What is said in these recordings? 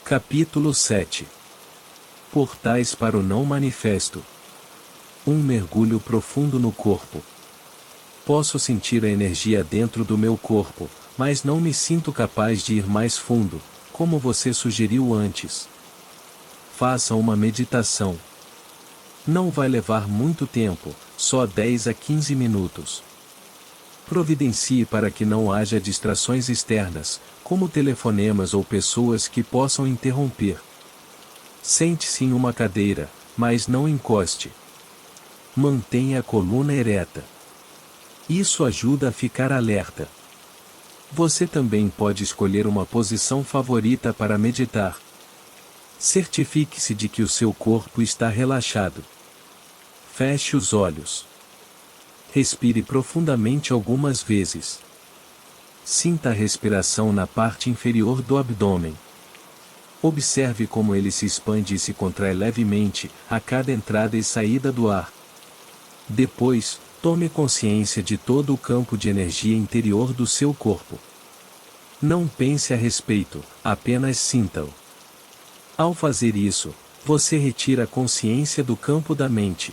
Capítulo 7. Portais para o não manifesto. Um mergulho profundo no corpo. Posso sentir a energia dentro do meu corpo, mas não me sinto capaz de ir mais fundo, como você sugeriu antes. Faça uma meditação. Não vai levar muito tempo, só 10 a 15 minutos. Providencie para que não haja distrações externas, como telefonemas ou pessoas que possam interromper. Sente-se em uma cadeira, mas não encoste. Mantenha a coluna ereta. Isso ajuda a ficar alerta. Você também pode escolher uma posição favorita para meditar. Certifique-se de que o seu corpo está relaxado. Feche os olhos. Respire profundamente algumas vezes. Sinta a respiração na parte inferior do abdômen. Observe como ele se expande e se contrai levemente a cada entrada e saída do ar. Depois, tome consciência de todo o campo de energia interior do seu corpo. Não pense a respeito, apenas sinta-o. Ao fazer isso, você retira a consciência do campo da mente.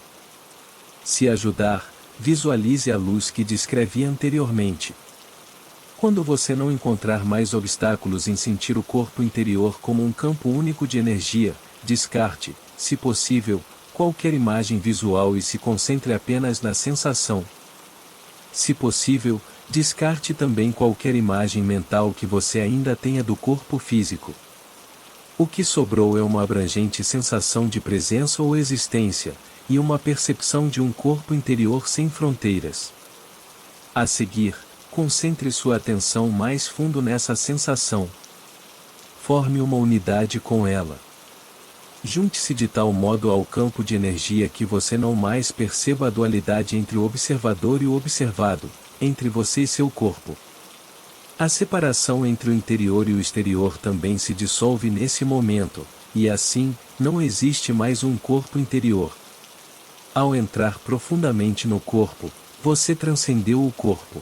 Se ajudar, visualize a luz que descrevi anteriormente. Quando você não encontrar mais obstáculos em sentir o corpo interior como um campo único de energia, descarte, se possível, qualquer imagem visual e se concentre apenas na sensação. Se possível, descarte também qualquer imagem mental que você ainda tenha do corpo físico. O que sobrou é uma abrangente sensação de presença ou existência, e uma percepção de um corpo interior sem fronteiras. A seguir, concentre sua atenção mais fundo nessa sensação. Forme uma unidade com ela. Junte-se de tal modo ao campo de energia que você não mais perceba a dualidade entre o observador e o observado, entre você e seu corpo. A separação entre o interior e o exterior também se dissolve nesse momento, e assim, não existe mais um corpo interior. Ao entrar profundamente no corpo, você transcendeu o corpo.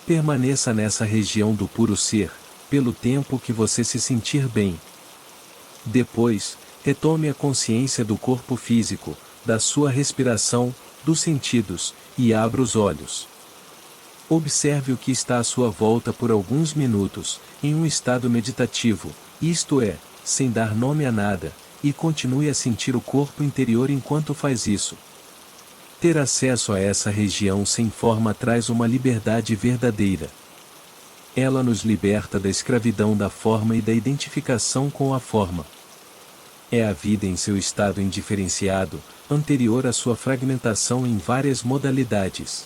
Permaneça nessa região do puro ser, pelo tempo que você se sentir bem. Depois, retome a consciência do corpo físico, da sua respiração, dos sentidos, e abra os olhos. Observe o que está à sua volta por alguns minutos, em um estado meditativo, isto é, sem dar nome a nada, e continue a sentir o corpo interior enquanto faz isso. Ter acesso a essa região sem forma traz uma liberdade verdadeira. Ela nos liberta da escravidão da forma e da identificação com a forma. É a vida em seu estado indiferenciado, anterior à sua fragmentação em várias modalidades.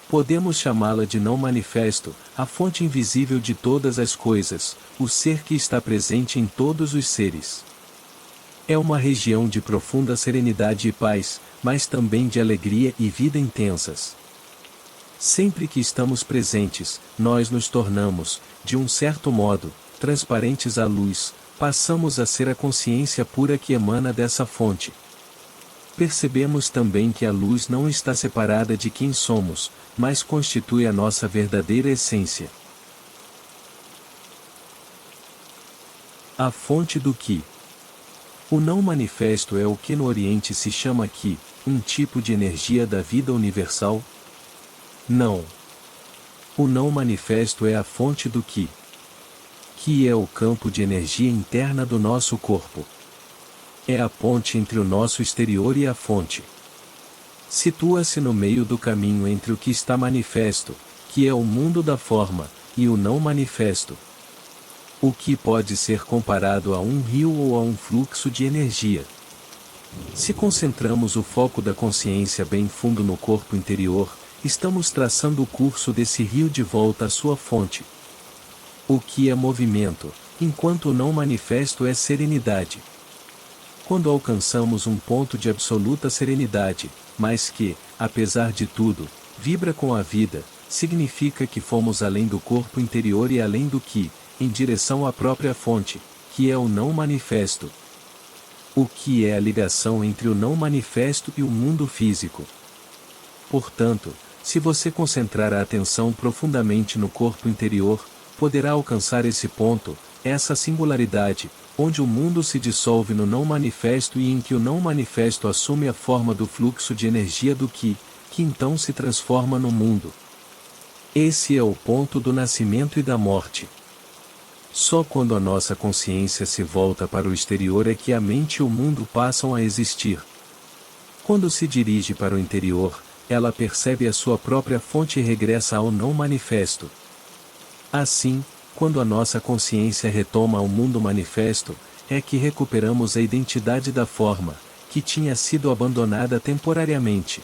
Podemos chamá-la de não manifesto, a fonte invisível de todas as coisas, o ser que está presente em todos os seres. É uma região de profunda serenidade e paz, mas também de alegria e vida intensas. Sempre que estamos presentes, nós nos tornamos, de um certo modo, transparentes à luz, passamos a ser a consciência pura que emana dessa fonte. Percebemos também que a luz não está separada de quem somos, mas constitui a nossa verdadeira essência. A fonte do Ki. O não manifesto é o que no Oriente se chama Ki, um tipo de energia da vida universal? Não. O não manifesto é a fonte do Ki. Ki é o campo de energia interna do nosso corpo. É a ponte entre o nosso exterior e a fonte. Situa-se no meio do caminho entre o que está manifesto, que é o mundo da forma, e o não manifesto. O que pode ser comparado a um rio ou a um fluxo de energia. Se concentramos o foco da consciência bem fundo no corpo interior, estamos traçando o curso desse rio de volta à sua fonte. O que é movimento, enquanto o não manifesto é serenidade. Quando alcançamos um ponto de absoluta serenidade, mas que, apesar de tudo, vibra com a vida, significa que fomos além do corpo interior e além do Ki, em direção à própria fonte, que é o não manifesto. O que é a ligação entre o não manifesto e o mundo físico. Portanto, se você concentrar a atenção profundamente no corpo interior, poderá alcançar esse ponto, essa singularidade, onde o mundo se dissolve no não manifesto e em que o não manifesto assume a forma do fluxo de energia do que então se transforma no mundo. Esse é o ponto do nascimento e da morte. Só quando a nossa consciência se volta para o exterior é que a mente e o mundo passam a existir. Quando se dirige para o interior, ela percebe a sua própria fonte e regressa ao não manifesto. Assim, quando a nossa consciência retoma ao mundo manifesto, é que recuperamos a identidade da forma, que tinha sido abandonada temporariamente.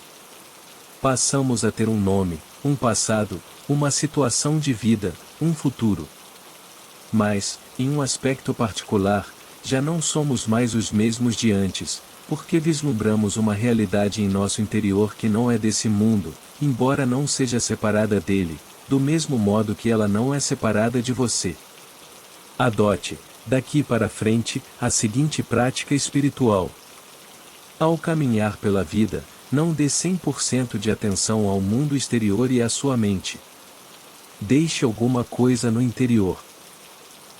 Passamos a ter um nome, um passado, uma situação de vida, um futuro. Mas, em um aspecto particular, já não somos mais os mesmos de antes, porque vislumbramos uma realidade em nosso interior que não é desse mundo, embora não seja separada dele, do mesmo modo que ela não é separada de você. Adote, daqui para frente, a seguinte prática espiritual. Ao caminhar pela vida, não dê 100% de atenção ao mundo exterior e à sua mente. Deixe alguma coisa no interior.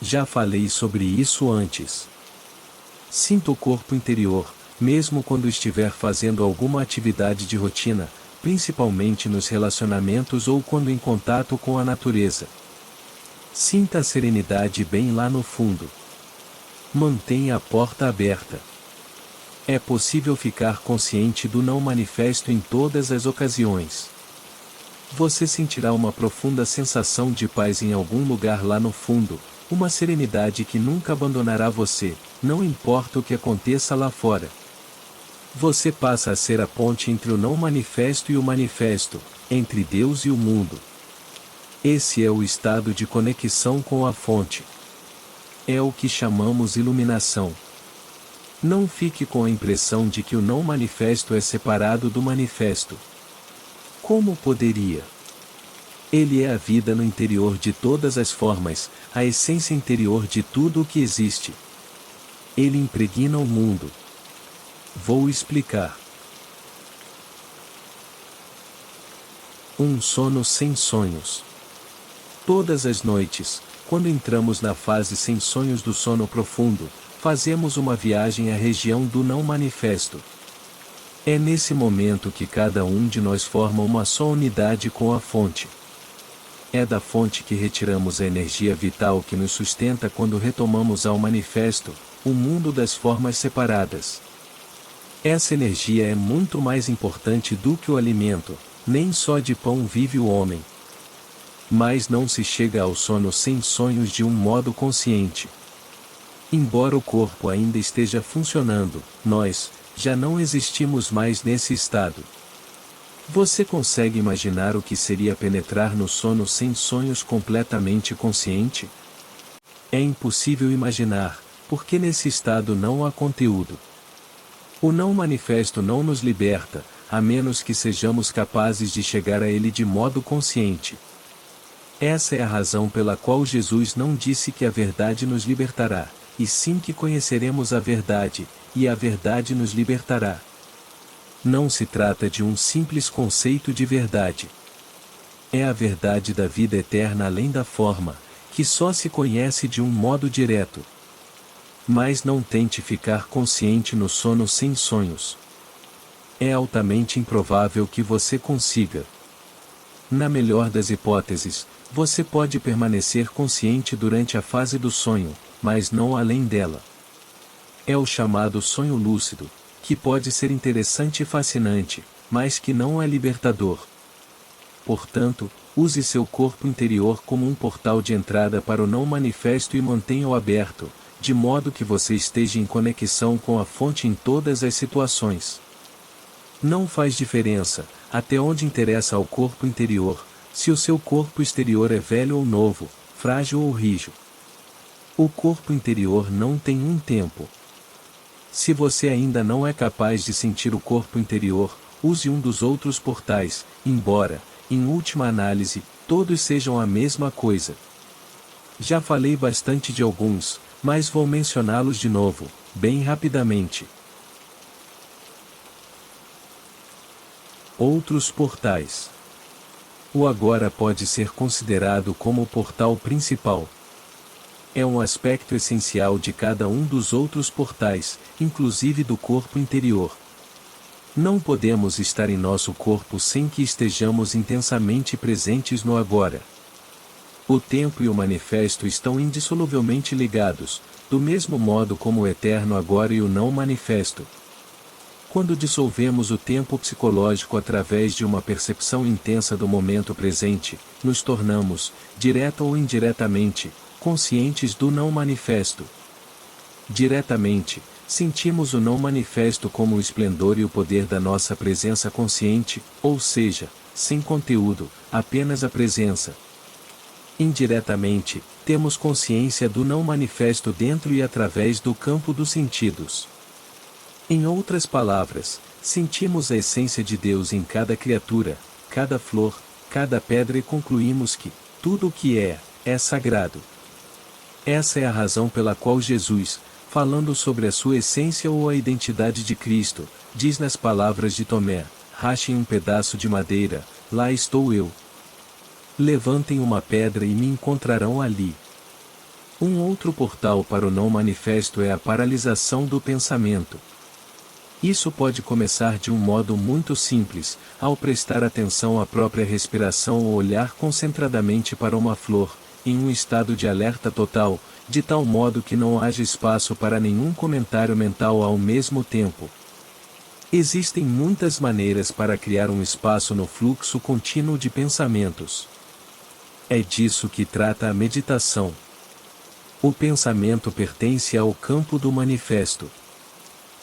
Já falei sobre isso antes. Sinta o corpo interior, mesmo quando estiver fazendo alguma atividade de rotina, principalmente nos relacionamentos ou quando em contato com a natureza. Sinta a serenidade bem lá no fundo. Mantenha a porta aberta. É possível ficar consciente do não manifesto em todas as ocasiões. Você sentirá uma profunda sensação de paz em algum lugar lá no fundo, uma serenidade que nunca abandonará você, não importa o que aconteça lá fora. Você passa a ser a ponte entre o não manifesto e o manifesto, entre Deus e o mundo. Esse é o estado de conexão com a fonte. É o que chamamos iluminação. Não fique com a impressão de que o não manifesto é separado do manifesto. Como poderia? Ele é a vida no interior de todas as formas, a essência interior de tudo o que existe. Ele impregna o mundo. Vou explicar. Um sono sem sonhos. Todas as noites, quando entramos na fase sem sonhos do sono profundo, fazemos uma viagem à região do não manifesto. É nesse momento que cada um de nós forma uma só unidade com a fonte. É da fonte que retiramos a energia vital que nos sustenta quando retomamos ao manifesto, o mundo das formas separadas. Essa energia é muito mais importante do que o alimento, nem só de pão vive o homem. Mas não se chega ao sono sem sonhos de um modo consciente. Embora o corpo ainda esteja funcionando, nós já não existimos mais nesse estado. Você consegue imaginar o que seria penetrar no sono sem sonhos completamente consciente? É impossível imaginar, porque nesse estado não há conteúdo. O não manifesto não nos liberta, a menos que sejamos capazes de chegar a ele de modo consciente. Essa é a razão pela qual Jesus não disse que a verdade nos libertará, e sim que conheceremos a verdade, e a verdade nos libertará. Não se trata de um simples conceito de verdade. É a verdade da vida eterna além da forma, que só se conhece de um modo direto. Mas não tente ficar consciente no sono sem sonhos. É altamente improvável que você consiga. Na melhor das hipóteses, você pode permanecer consciente durante a fase do sonho, mas não além dela. É o chamado sonho lúcido, que pode ser interessante e fascinante, mas que não é libertador. Portanto, use seu corpo interior como um portal de entrada para o não manifesto e mantenha-o aberto, de modo que você esteja em conexão com a fonte em todas as situações. Não faz diferença, até onde interessa ao corpo interior, se o seu corpo exterior é velho ou novo, frágil ou rijo. O corpo interior não tem um tempo. Se você ainda não é capaz de sentir o corpo interior, use um dos outros portais, embora, em última análise, todos sejam a mesma coisa. Já falei bastante de alguns, mas vou mencioná-los de novo, bem rapidamente. Outros portais. O agora pode ser considerado como o portal principal. É um aspecto essencial de cada um dos outros portais, inclusive do corpo interior. Não podemos estar em nosso corpo sem que estejamos intensamente presentes no agora. O tempo e o manifesto estão indissoluvelmente ligados, do mesmo modo como o eterno agora e o não manifesto. Quando dissolvemos o tempo psicológico através de uma percepção intensa do momento presente, nos tornamos, direta ou indiretamente, conscientes do não manifesto. Diretamente, sentimos o não manifesto como o esplendor e o poder da nossa presença consciente, ou seja, sem conteúdo, apenas a presença. Indiretamente, temos consciência do não manifesto dentro e através do campo dos sentidos. Em outras palavras, sentimos a essência de Deus em cada criatura, cada flor, cada pedra e concluímos que tudo o que é sagrado. Essa é a razão pela qual Jesus, falando sobre a sua essência ou a identidade de Cristo, diz nas palavras de Tomé: rachem um pedaço de madeira, lá estou eu. Levantem uma pedra e me encontrarão ali. Um outro portal para o não manifesto é a paralisação do pensamento. Isso pode começar de um modo muito simples, ao prestar atenção à própria respiração ou olhar concentradamente para uma flor, em um estado de alerta total, de tal modo que não haja espaço para nenhum comentário mental ao mesmo tempo. Existem muitas maneiras para criar um espaço no fluxo contínuo de pensamentos. É disso que trata a meditação. O pensamento pertence ao campo do manifesto.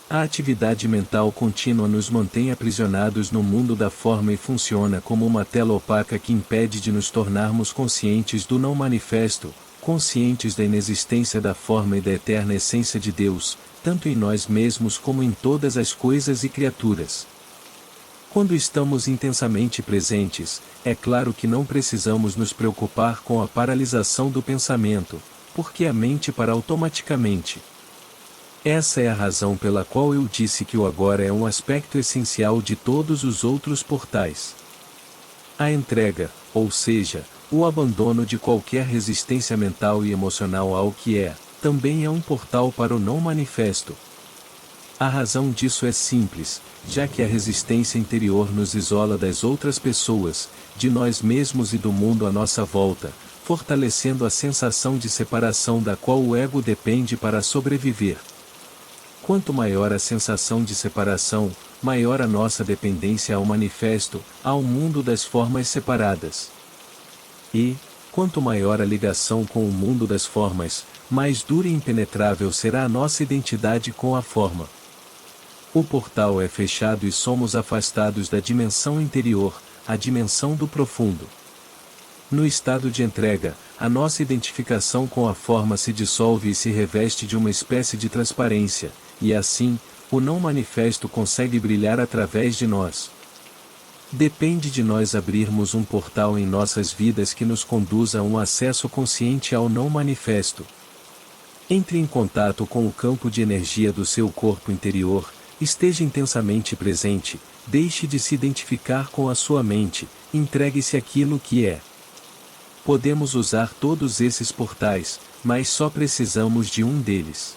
A atividade mental contínua nos mantém aprisionados no mundo da forma e funciona como uma tela opaca que impede de nos tornarmos conscientes do não manifesto, conscientes da inexistência da forma e da eterna essência de Deus, tanto em nós mesmos como em todas as coisas e criaturas. Quando estamos intensamente presentes, é claro que não precisamos nos preocupar com a paralisação do pensamento, porque a mente para automaticamente. Essa é a razão pela qual eu disse que o agora é um aspecto essencial de todos os outros portais. A entrega, ou seja, o abandono de qualquer resistência mental e emocional ao que também é um portal para o não manifesto. A razão disso é simples, já que a resistência interior nos isola das outras pessoas, de nós mesmos e do mundo à nossa volta, fortalecendo a sensação de separação da qual o ego depende para sobreviver. Quanto maior a sensação de separação, maior a nossa dependência ao manifesto, ao mundo das formas separadas. E, quanto maior a ligação com o mundo das formas, mais dura e impenetrável será a nossa identidade com a forma. O portal é fechado e somos afastados da dimensão interior, a dimensão do profundo. No estado de entrega, a nossa identificação com a forma se dissolve e se reveste de uma espécie de transparência, e assim, o não manifesto consegue brilhar através de nós. Depende de nós abrirmos um portal em nossas vidas que nos conduza a um acesso consciente ao não manifesto. Entre em contato com o campo de energia do seu corpo interior, esteja intensamente presente, deixe de se identificar com a sua mente, entregue-se àquilo que é. Podemos usar todos esses portais, mas só precisamos de um deles.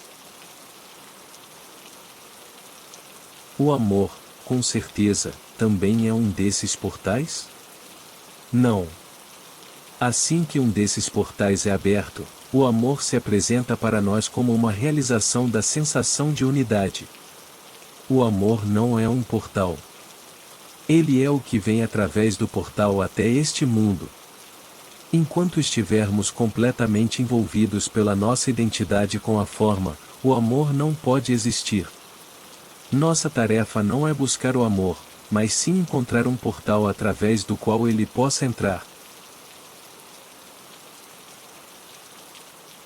O amor, com certeza, também é um desses portais? Não. Assim que um desses portais é aberto, o amor se apresenta para nós como uma realização da sensação de unidade. O amor não é um portal. Ele é o que vem através do portal até este mundo. Enquanto estivermos completamente envolvidos pela nossa identidade com a forma, o amor não pode existir. Nossa tarefa não é buscar o amor, mas sim encontrar um portal através do qual ele possa entrar.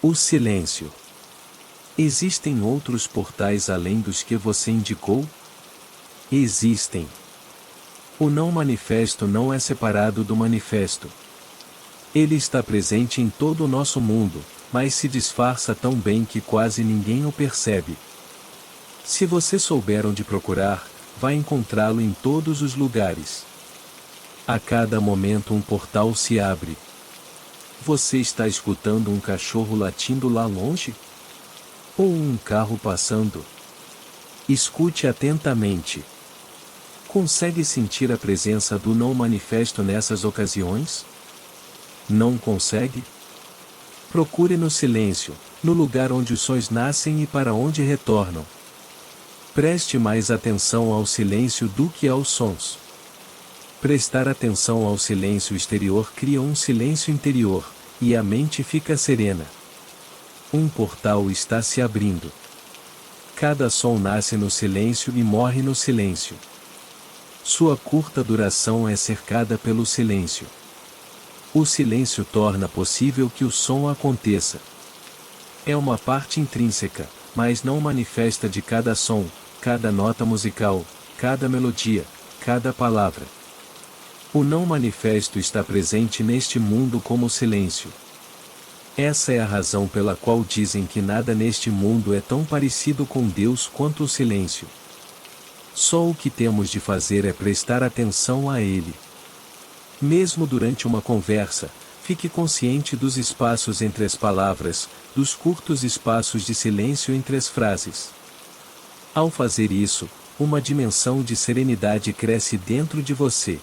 O silêncio. Existem outros portais além dos que você indicou? Existem. O não manifesto não é separado do manifesto. Ele está presente em todo o nosso mundo, mas se disfarça tão bem que quase ninguém o percebe. Se você souber onde procurar, vai encontrá-lo em todos os lugares. A cada momento um portal se abre. Você está escutando um cachorro latindo lá longe? Ou um carro passando? Escute atentamente. Consegue sentir a presença do não manifesto nessas ocasiões? Não consegue? Procure no silêncio, no lugar onde os sons nascem e para onde retornam. Preste mais atenção ao silêncio do que aos sons. Prestar atenção ao silêncio exterior cria um silêncio interior, e a mente fica serena. Um portal está se abrindo. Cada som nasce no silêncio e morre no silêncio. Sua curta duração é cercada pelo silêncio. O silêncio torna possível que o som aconteça. É uma parte intrínseca, mas não manifesta de cada som, cada nota musical, cada melodia, cada palavra. O não manifesto está presente neste mundo como silêncio. Essa é a razão pela qual dizem que nada neste mundo é tão parecido com Deus quanto o silêncio. Só o que temos de fazer é prestar atenção a ele. Mesmo durante uma conversa, fique consciente dos espaços entre as palavras, dos curtos espaços de silêncio entre as frases. Ao fazer isso, uma dimensão de serenidade cresce dentro de você.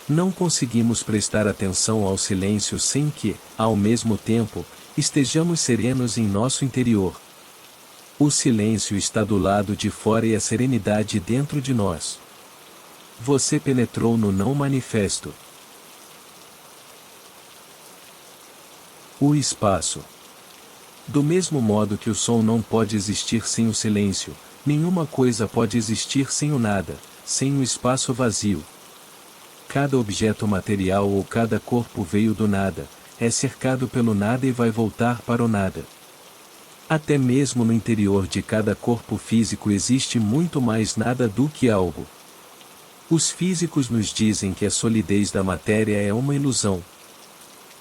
Não conseguimos prestar atenção ao silêncio sem que, ao mesmo tempo, estejamos serenos em nosso interior. O silêncio está do lado de fora e a serenidade dentro de nós. Você penetrou no não manifesto. O espaço. Do mesmo modo que o som não pode existir sem o silêncio, nenhuma coisa pode existir sem o nada, sem o espaço vazio. Cada objeto material ou cada corpo veio do nada, é cercado pelo nada e vai voltar para o nada. Até mesmo no interior de cada corpo físico existe muito mais nada do que algo. Os físicos nos dizem que a solidez da matéria é uma ilusão.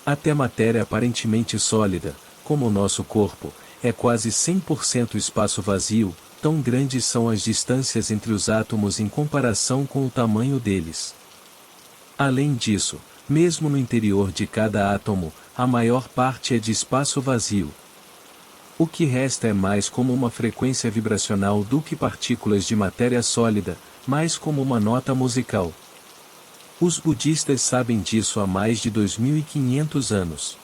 Até matéria aparentemente sólida, como o nosso corpo, é quase 100% espaço vazio, tão grandes são as distâncias entre os átomos em comparação com o tamanho deles. Além disso, mesmo no interior de cada átomo, a maior parte é de espaço vazio. O que resta é mais como uma frequência vibracional do que partículas de matéria sólida, mais como uma nota musical. Os budistas sabem disso há mais de 2500 anos.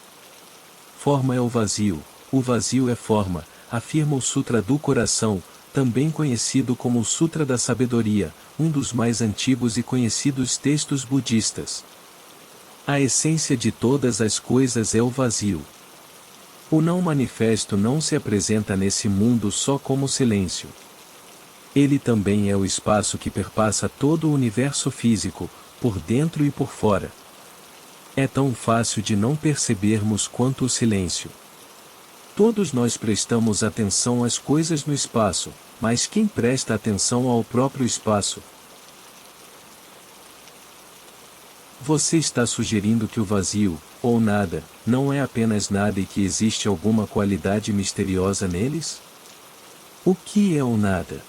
Forma é o vazio é forma, afirma o Sutra do Coração, também conhecido como o Sutra da Sabedoria, um dos mais antigos e conhecidos textos budistas. A essência de todas as coisas é o vazio. O não manifesto não se apresenta nesse mundo só como silêncio. Ele também é o espaço que perpassa todo o universo físico, por dentro e por fora. É tão fácil de não percebermos quanto o silêncio. Todos nós prestamos atenção às coisas no espaço, mas quem presta atenção ao próprio espaço? Você está sugerindo que o vazio, ou nada, não é apenas nada e que existe alguma qualidade misteriosa neles? O que é o nada?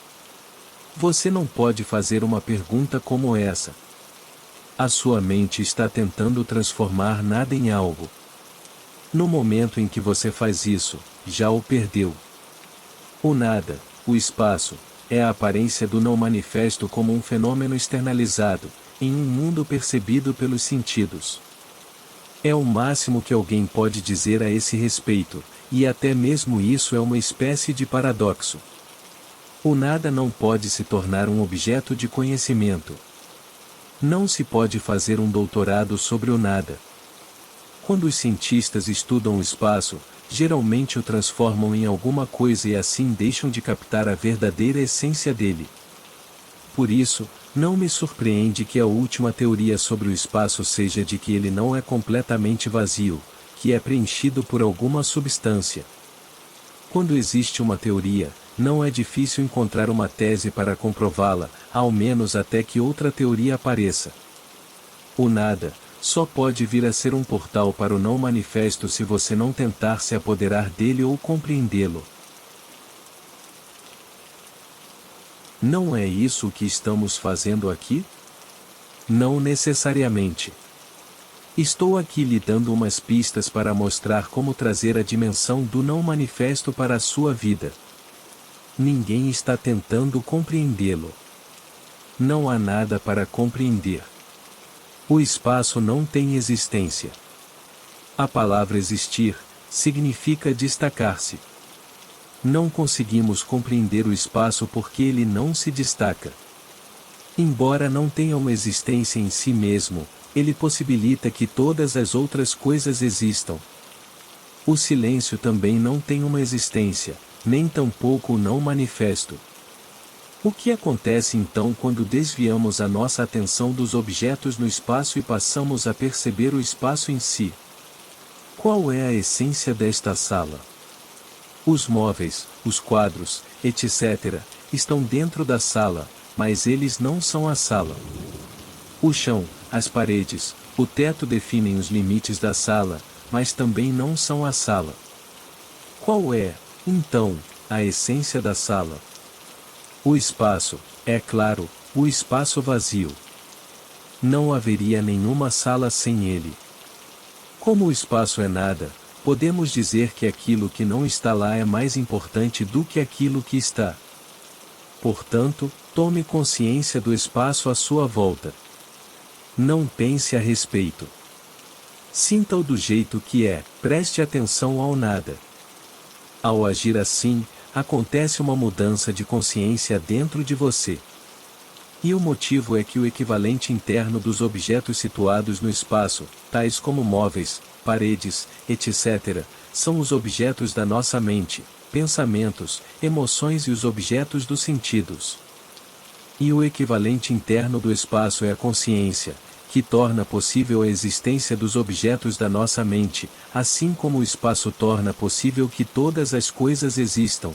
Você não pode fazer uma pergunta como essa. A sua mente está tentando transformar nada em algo. No momento em que você faz isso, já o perdeu. O nada, o espaço, é a aparência do não manifesto como um fenômeno externalizado, em um mundo percebido pelos sentidos. É o máximo que alguém pode dizer a esse respeito, e até mesmo isso é uma espécie de paradoxo. O nada não pode se tornar um objeto de conhecimento. Não se pode fazer um doutorado sobre o nada. Quando os cientistas estudam o espaço, geralmente o transformam em alguma coisa e assim deixam de captar a verdadeira essência dele. Por isso, não me surpreende que a última teoria sobre o espaço seja de que ele não é completamente vazio, que é preenchido por alguma substância. Quando existe uma teoria, não é difícil encontrar uma tese para comprová-la, ao menos até que outra teoria apareça. O nada só pode vir a ser um portal para o não manifesto se você não tentar se apoderar dele ou compreendê-lo. Não é isso o que estamos fazendo aqui? Não necessariamente. Estou aqui lhe dando umas pistas para mostrar como trazer a dimensão do não manifesto para a sua vida. Ninguém está tentando compreendê-lo. Não há nada para compreender. O espaço não tem existência. A palavra existir significa destacar-se. Não conseguimos compreender o espaço porque ele não se destaca. Embora não tenha uma existência em si mesmo, ele possibilita que todas as outras coisas existam. O silêncio também não tem uma existência, nem tampouco o não manifesto. O que acontece então quando desviamos a nossa atenção dos objetos no espaço e passamos a perceber o espaço em si? Qual é a essência desta sala? Os móveis, os quadros, etc., estão dentro da sala, mas eles não são a sala. O chão, as paredes, o teto definem os limites da sala, mas também não são a sala. Qual é, então, a essência da sala? O espaço, é claro, o espaço vazio. Não haveria nenhuma sala sem ele. Como o espaço é nada, podemos dizer que aquilo que não está lá é mais importante do que aquilo que está. Portanto, tome consciência do espaço à sua volta. Não pense a respeito. Sinta-o do jeito que é, preste atenção ao nada. Ao agir assim, acontece uma mudança de consciência dentro de você. E o motivo é que o equivalente interno dos objetos situados no espaço, tais como móveis, paredes, etc., são os objetos da nossa mente, pensamentos, emoções e os objetos dos sentidos. E o equivalente interno do espaço é a consciência, que torna possível a existência dos objetos da nossa mente, assim como o espaço torna possível que todas as coisas existam.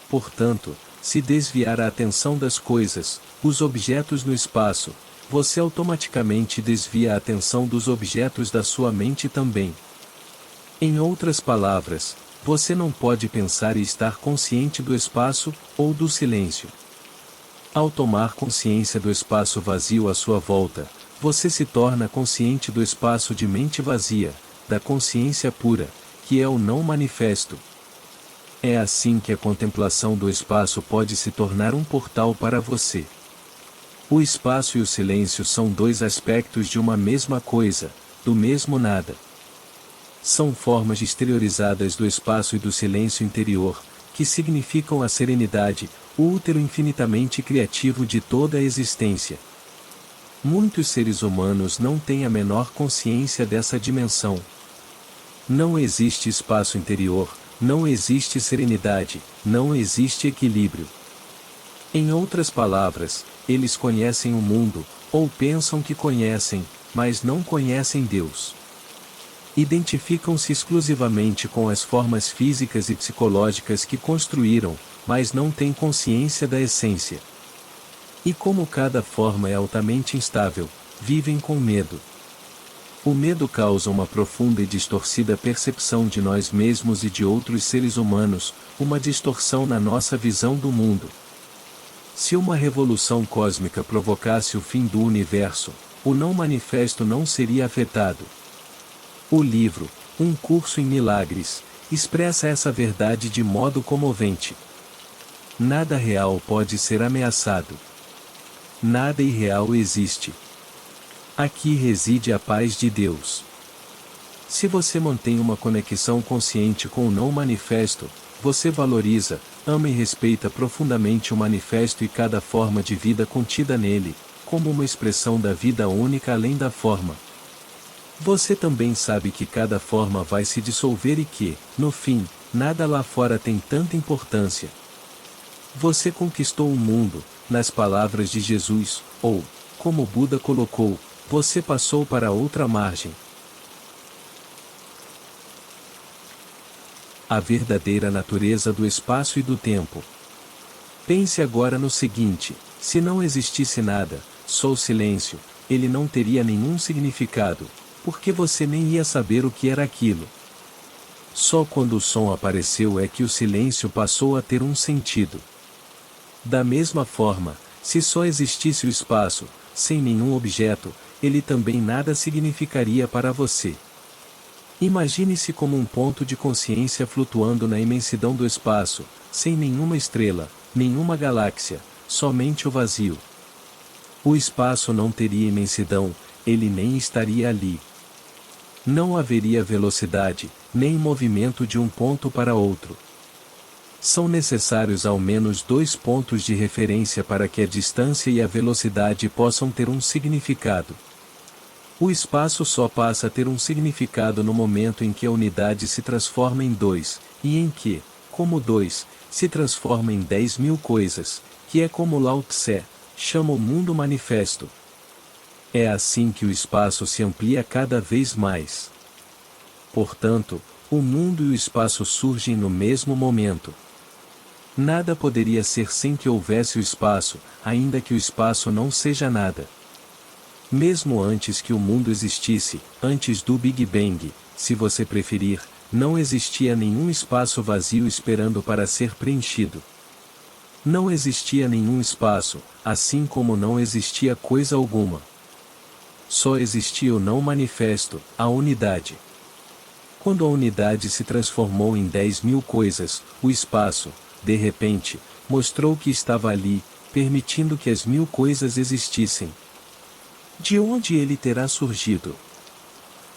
Portanto, se desviar a atenção das coisas, os objetos no espaço, você automaticamente desvia a atenção dos objetos da sua mente também. Em outras palavras, você não pode pensar e estar consciente do espaço, ou do silêncio. Ao tomar consciência do espaço vazio à sua volta, você se torna consciente do espaço de mente vazia, da consciência pura, que é o não manifesto. É assim que a contemplação do espaço pode se tornar um portal para você. O espaço e o silêncio são dois aspectos de uma mesma coisa, do mesmo nada. São formas exteriorizadas do espaço e do silêncio interior, que significam a serenidade, o útero infinitamente criativo de toda a existência. Muitos seres humanos não têm a menor consciência dessa dimensão. Não existe espaço interior, não existe serenidade, não existe equilíbrio. Em outras palavras, eles conhecem o mundo, ou pensam que conhecem, mas não conhecem Deus. Identificam-se exclusivamente com as formas físicas e psicológicas que construíram, mas não têm consciência da essência. E como cada forma é altamente instável, vivem com medo. O medo causa uma profunda e distorcida percepção de nós mesmos e de outros seres humanos, uma distorção na nossa visão do mundo. Se uma revolução cósmica provocasse o fim do universo, o não manifesto não seria afetado. O livro, Um Curso em Milagres, expressa essa verdade de modo comovente. Nada real pode ser ameaçado. Nada irreal existe. Aqui reside a paz de Deus. Se você mantém uma conexão consciente com o não manifesto, você valoriza, ama e respeita profundamente o manifesto e cada forma de vida contida nele, como uma expressão da vida única além da forma. Você também sabe que cada forma vai se dissolver e que, no fim, nada lá fora tem tanta importância. Você conquistou o mundo, nas palavras de Jesus, ou, como Buda colocou, você passou para outra margem. A verdadeira natureza do espaço e do tempo. Pense agora no seguinte: se não existisse nada, só o silêncio, ele não teria nenhum significado, porque você nem ia saber o que era aquilo. Só quando o som apareceu é que o silêncio passou a ter um sentido. Da mesma forma, se só existisse o espaço, sem nenhum objeto, ele também nada significaria para você. Imagine-se como um ponto de consciência flutuando na imensidão do espaço, sem nenhuma estrela, nenhuma galáxia, somente o vazio. O espaço não teria imensidão, ele nem estaria ali. Não haveria velocidade, nem movimento de um ponto para outro. São necessários ao menos 2 pontos de referência para que a distância e a velocidade possam ter um significado. O espaço só passa a ter um significado no momento em que a unidade se transforma em 2, e em que, como 2, se transforma em 10.000 coisas, que é como Lao Tse chama o mundo manifesto. É assim que o espaço se amplia cada vez mais. Portanto, o mundo e o espaço surgem no mesmo momento. Nada poderia ser sem que houvesse o espaço, ainda que o espaço não seja nada. Mesmo antes que o mundo existisse, antes do Big Bang, se você preferir, não existia nenhum espaço vazio esperando para ser preenchido. Não existia nenhum espaço, assim como não existia coisa alguma. Só existia o não manifesto, a unidade. Quando a unidade se transformou em 10.000 coisas, o espaço, de repente, mostrou que estava ali, permitindo que as 1.000 coisas existissem. De onde ele terá surgido?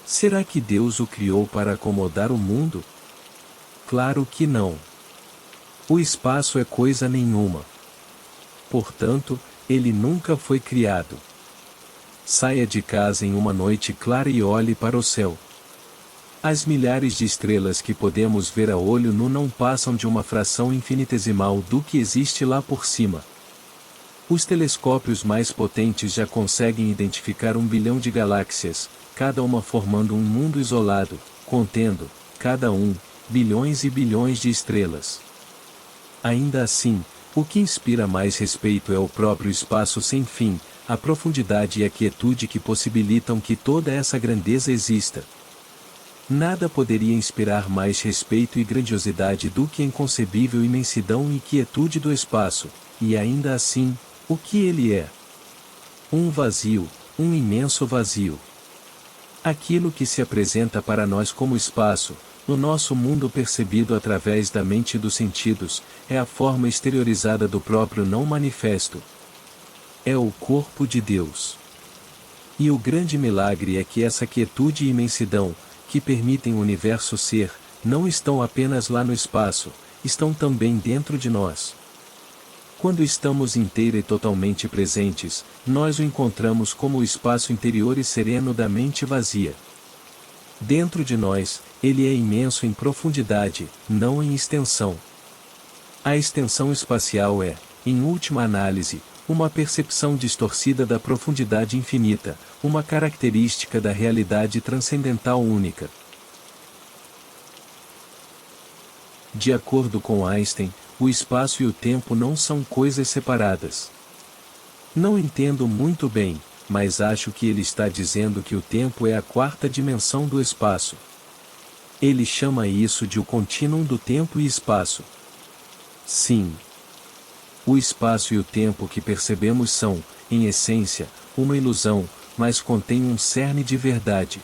Será que Deus o criou para acomodar o mundo? Claro que não. O espaço é coisa nenhuma. Portanto, ele nunca foi criado. Saia de casa em uma noite clara e olhe para o céu. As milhares de estrelas que podemos ver a olho nu não passam de uma fração infinitesimal do que existe lá por cima. Os telescópios mais potentes já conseguem identificar 1 bilhão de galáxias, cada uma formando um mundo isolado, contendo, cada um, bilhões e bilhões de estrelas. Ainda assim, o que inspira mais respeito é o próprio espaço sem fim, a profundidade e a quietude que possibilitam que toda essa grandeza exista. Nada poderia inspirar mais respeito e grandiosidade do que a inconcebível imensidão e quietude do espaço, e ainda assim, o que ele é? Um vazio, um imenso vazio. Aquilo que se apresenta para nós como espaço, no nosso mundo percebido através da mente e dos sentidos, é a forma exteriorizada do próprio não manifesto. É o corpo de Deus. E o grande milagre é que essa quietude e imensidão, que permitem o universo ser, não estão apenas lá no espaço, estão também dentro de nós. Quando estamos inteira e totalmente presentes, nós o encontramos como o espaço interior e sereno da mente vazia. Dentro de nós, ele é imenso em profundidade, não em extensão. A extensão espacial é, em última análise, uma percepção distorcida da profundidade infinita, uma característica da realidade transcendental única. De acordo com Einstein, o espaço e o tempo não são coisas separadas. Não entendo muito bem, mas acho que ele está dizendo que o tempo é a 4ª dimensão do espaço. Ele chama isso de o contínuo do tempo e espaço. Sim. O espaço e o tempo que percebemos são, em essência, uma ilusão, mas contêm um cerne de verdade.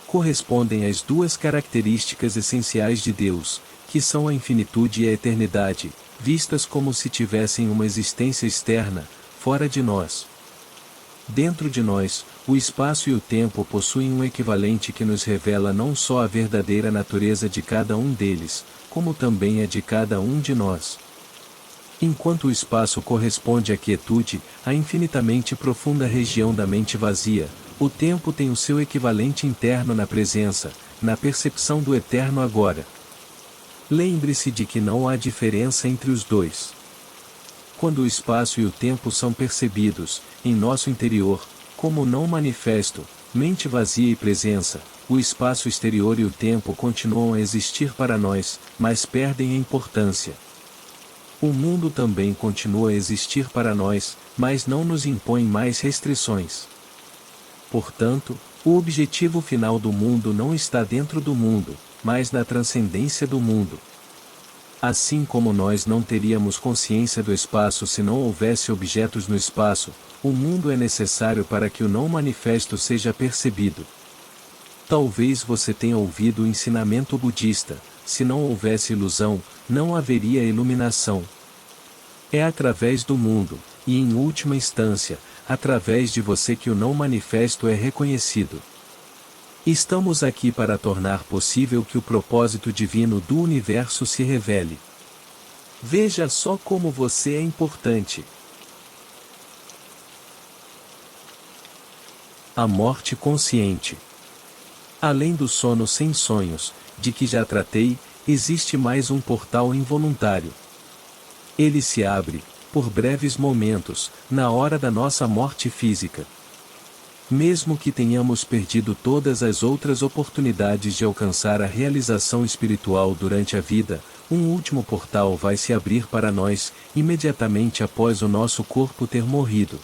Correspondem às 2 características essenciais de Deus, que são a infinitude e a eternidade, vistas como se tivessem uma existência externa, fora de nós. Dentro de nós, o espaço e o tempo possuem um equivalente que nos revela não só a verdadeira natureza de cada um deles, como também a de cada um de nós. Enquanto o espaço corresponde à quietude, à infinitamente profunda região da mente vazia, o tempo tem o seu equivalente interno na presença, na percepção do eterno agora. Lembre-se de que não há diferença entre os dois. Quando o espaço e o tempo são percebidos, em nosso interior, como não manifesto, mente vazia e presença, o espaço exterior e o tempo continuam a existir para nós, mas perdem a importância. O mundo também continua a existir para nós, mas não nos impõe mais restrições. Portanto, o objetivo final do mundo não está dentro do mundo, mas na transcendência do mundo. Assim como nós não teríamos consciência do espaço se não houvesse objetos no espaço, o mundo é necessário para que o não manifesto seja percebido. Talvez você tenha ouvido o ensinamento budista: se não houvesse ilusão, não haveria iluminação. É através do mundo, e em última instância, através de você que o não manifesto é reconhecido. Estamos aqui para tornar possível que o propósito divino do universo se revele. Veja só como você é importante. A morte consciente. Além do sono sem sonhos, de que já tratei, existe mais um portal involuntário. Ele se abre, por breves momentos, na hora da nossa morte física. Mesmo que tenhamos perdido todas as outras oportunidades de alcançar a realização espiritual durante a vida, um último portal vai se abrir para nós, imediatamente após o nosso corpo ter morrido.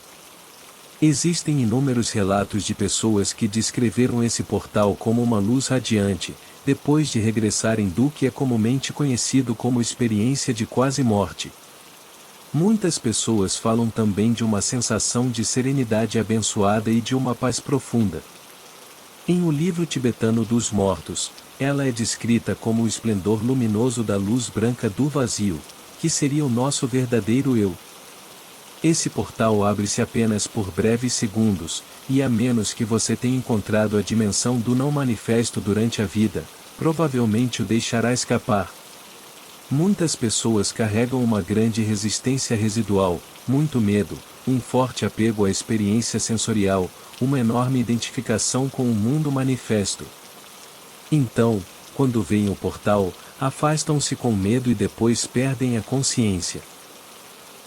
Existem inúmeros relatos de pessoas que descreveram esse portal como uma luz radiante, depois de regressarem do que é comumente conhecido como experiência de quase morte. Muitas pessoas falam também de uma sensação de serenidade abençoada e de uma paz profunda. Em O Livro Tibetano dos Mortos, ela é descrita como o esplendor luminoso da luz branca do vazio, que seria o nosso verdadeiro eu. Esse portal abre-se apenas por breves segundos, e a menos que você tenha encontrado a dimensão do não manifesto durante a vida, provavelmente o deixará escapar. Muitas pessoas carregam uma grande resistência residual, muito medo, um forte apego à experiência sensorial, uma enorme identificação com o mundo manifesto. Então, quando veem o portal, afastam-se com medo e depois perdem a consciência.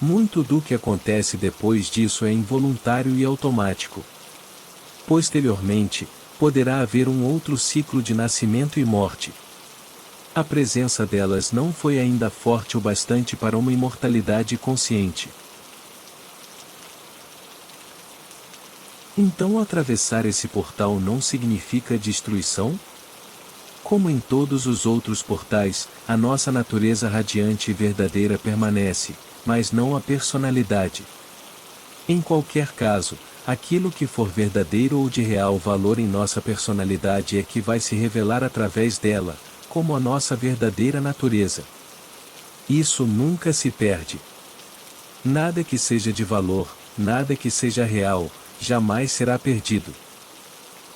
Muito do que acontece depois disso é involuntário e automático. Posteriormente, poderá haver um outro ciclo de nascimento e morte. A presença delas não foi ainda forte o bastante para uma imortalidade consciente. Então atravessar esse portal não significa destruição? Como em todos os outros portais, a nossa natureza radiante e verdadeira permanece, mas não a personalidade. Em qualquer caso, aquilo que for verdadeiro ou de real valor em nossa personalidade é que vai se revelar através dela, como a nossa verdadeira natureza. Isso nunca se perde. Nada que seja de valor, nada que seja real, jamais será perdido.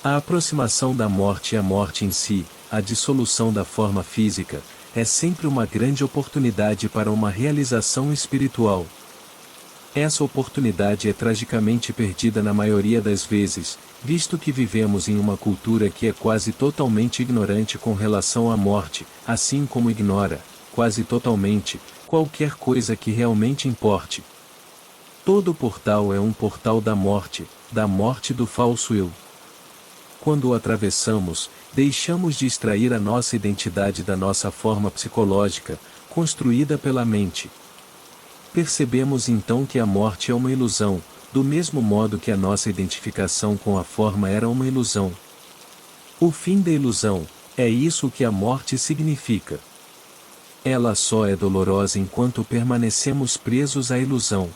A aproximação da morte e a morte em si, a dissolução da forma física, é sempre uma grande oportunidade para uma realização espiritual. Essa oportunidade é tragicamente perdida na maioria das vezes, visto que vivemos em uma cultura que é quase totalmente ignorante com relação à morte, assim como ignora, quase totalmente, qualquer coisa que realmente importe. Todo portal é um portal da morte do falso eu. Quando o atravessamos, deixamos de extrair a nossa identidade da nossa forma psicológica, construída pela mente. Percebemos então que a morte é uma ilusão, do mesmo modo que a nossa identificação com a forma era uma ilusão. O fim da ilusão, é isso que a morte significa. Ela só é dolorosa enquanto permanecemos presos à ilusão.